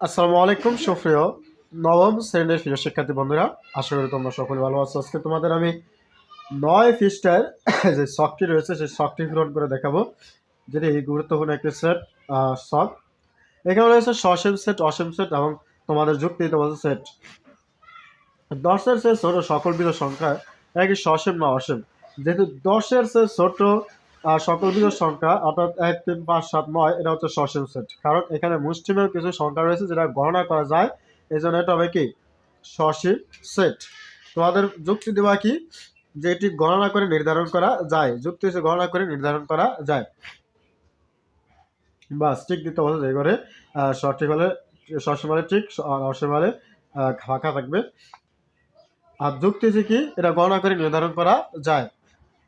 আসসালামু আলাইকুম সুপ্রিয় নবম শ্রেণীর প্রিয় শিক্ষার্থী বন্ধুরা, আশা করি তোমরা সকলে ভালো আছো। আজকে তোমাদের আমি 9 পৃষ্ঠার যে শখটি রয়েছে সেই শখটি পূরণ করে দেখাবো, যেটি গুরুত্বপূর্ণ একটি সেট শখ। এখানে রয়েছে সসীম সেট, অসীম সেট এবং তোমাদের যুক্তি তোমাদের সেট। 10-এর চেয়ে ছোট সকল বিজোড় সংখ্যা একই সসীম না অসীম। যেহেতু 10-এর চেয়ে ছোট সকল বিজোড় সংখ্যা অর্থাৎ 1, 3, 5, 7, 9 এটা হচ্ছে সসীম সেট, কারণ এখানে মুষ্টিমেয় কিছু সংখ্যা রয়েছে যেটা গণনা করা যায়, এই জন্য এটা হবে কি সসীম সেট। তোমাদের যুক্তি দেওয়া কি যে এটি গণনা করে নির্ধারণ করা যায়, যুক্তি হচ্ছে গণনা করে নির্ধারণ করা যায়। বাস ঠিক দিতে বলছে যে করে সঠিক হলে সসীম হলে ঠিক আর অসীম হলে ফাঁকা থাকবে। আর যুক্তি হচ্ছে কি এটা গণনা করে নির্ধারণ করা যায়।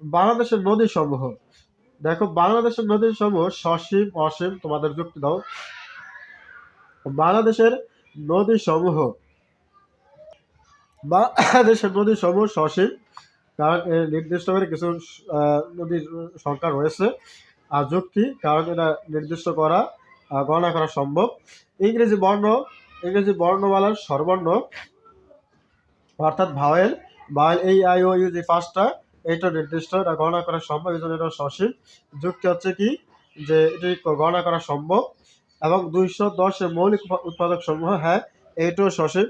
বাংলাদেশের নদী সমূহ, দেখো বাংলাদেশের নদী সমূহ সসীম অসীম, তোমাদের যুক্তি দাও। বাংলাদেশের নদী সমূহ, বাংলাদেশের নদী সমূহ সসীম, কারণ নির্দিষ্ট করে কিছু নদীর সংখ্যা রয়েছে। আর যুক্তি কারণ এটা নির্দিষ্ট করা গণনা করা সম্ভব। ইংরেজি বর্ণমালার স্বরবর্ণ অর্থাৎ ভাওয়েল এই আই ও ইউ যে পাঁচটা, এটা নির্দিষ্ট, এটা গণনা করা সম্ভব, এই জন্য এটা সসীম। যুক্তি হচ্ছে কি যে এটি গণনা করা সম্ভব। এবং 210-এর মৌলিক উৎপাদক সমূহ, হ্যাঁ এইটাও সসীম।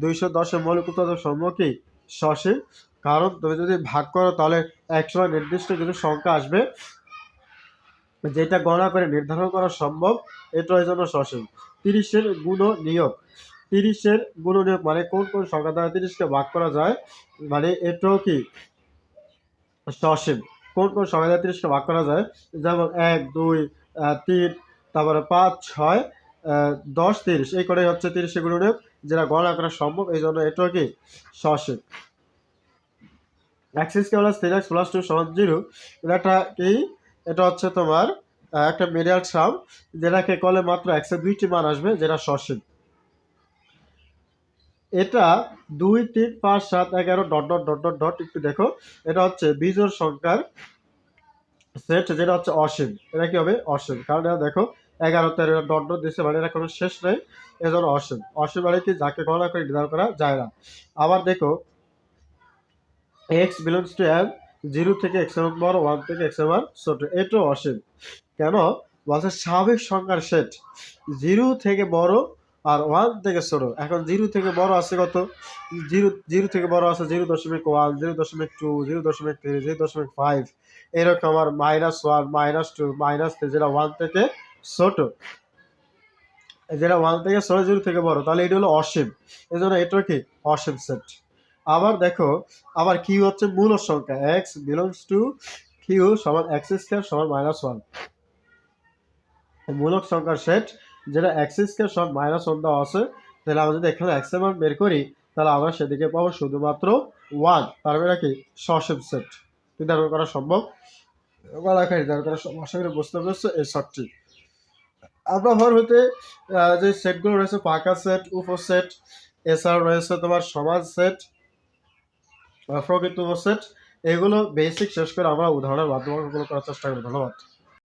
210-এর মৌলিক উৎপাদক সমূহ কি সসীম, কারণ তুমি যদি ভাগ করো তাহলে একসময় নির্দিষ্ট কিছু সংখ্যা আসবে যেটা গণনা করে নির্ধারণ করা সম্ভব, এটা এই জন্য সসীম। 30-এর গুণ নিয়োগ, 30-এর গুণ নিয়োগ মানে কোন কোন সংখ্যা দ্বারা 30-কে ভাগ করা যায়, মানে এটাও কি সসীম। কোন কোন সংখ্যা দ্বারা 30-কে ভাগ করা যায়, যেমন 1, 2, 3, তারপরে 5, 6, 10, 30, এই করে হচ্ছে 30-এর গুণ নিয়োগ যেটা গণনা করা সম্ভব, এই জন্য এটাও কি সসীম। x² + 3x + 2 = 0, এটা কি এটা হচ্ছে তোমার একটা মিডিয়াল সাম, যেটাকে কলে মাত্র x এর 2টি মান আসবে, যেটা সসীম। এটা 2, 3, 5, 7, 11 dot dot dot dot dot, একটু দেখো, এটা হচ্ছে বিজোড় সংখ্যার সেট, যেটা হচ্ছে অসীম। এটা কি হবে অসীম, কারণ এটা দেখো 11, 13 ডট ডট দিচ্ছে, মানে এটা কোনো শেষ নেই, এজন্য অসীম। অসীম মানে কি যাকে গণনা করে নির্ধারণ করা যায় না। আবার দেখো x belongs to m, 0 থেকে x এর মান বড়, 1 থেকে x এর মান ছোট, এটাও অসীম। কেন বলছে স্বাভাবিক সংখ্যার সেট, 0 থেকে বড় আর 1 থেকে ছোট। এখন 0 থেকে বড় আছে কত, 0 থেকে বড় আছে 0.1, 0.2, 0.3, 0.5, এরকম। আর -1, -2, -3, যেটা 1 থেকে ছোট, যেটা 1 থেকে ছোট, 0 থেকে বড়, তাহলে এটা হলো অসীম, এই জন্য এটাও কি অসীম সেট। আবার দেখো, আবার কিউ হচ্ছে মূলক সংখ্যা, x belongs to q সমান x² সমান -1, মূলক সংখ্যার সেট যেটা x² সমান -1 দেওয়া আছে। তাহলে আমরা যদি এখানে x এর মান বের করি, তাহলে আমরা সেদিকে পাবো শুধুমাত্র 1, তার মানে কি সসীম সেট, নির্ধারণ করা সম্ভব, নির্ধারণ করা সম্ভব। আশা করি বুঝতে পেরেছো এই শর্টটি। আমরা ঘর হতে যে সেটগুলো রয়েছে, পাকা সেট, উপসেট, এছাড়াও রয়েছে তোমার সমাজ সেট, প্রকৃত সেট, এগুলো বেসিক শেষ করে আমরা উদাহরণের মাধ্যমে করার চেষ্টা করি। ধন্যবাদ।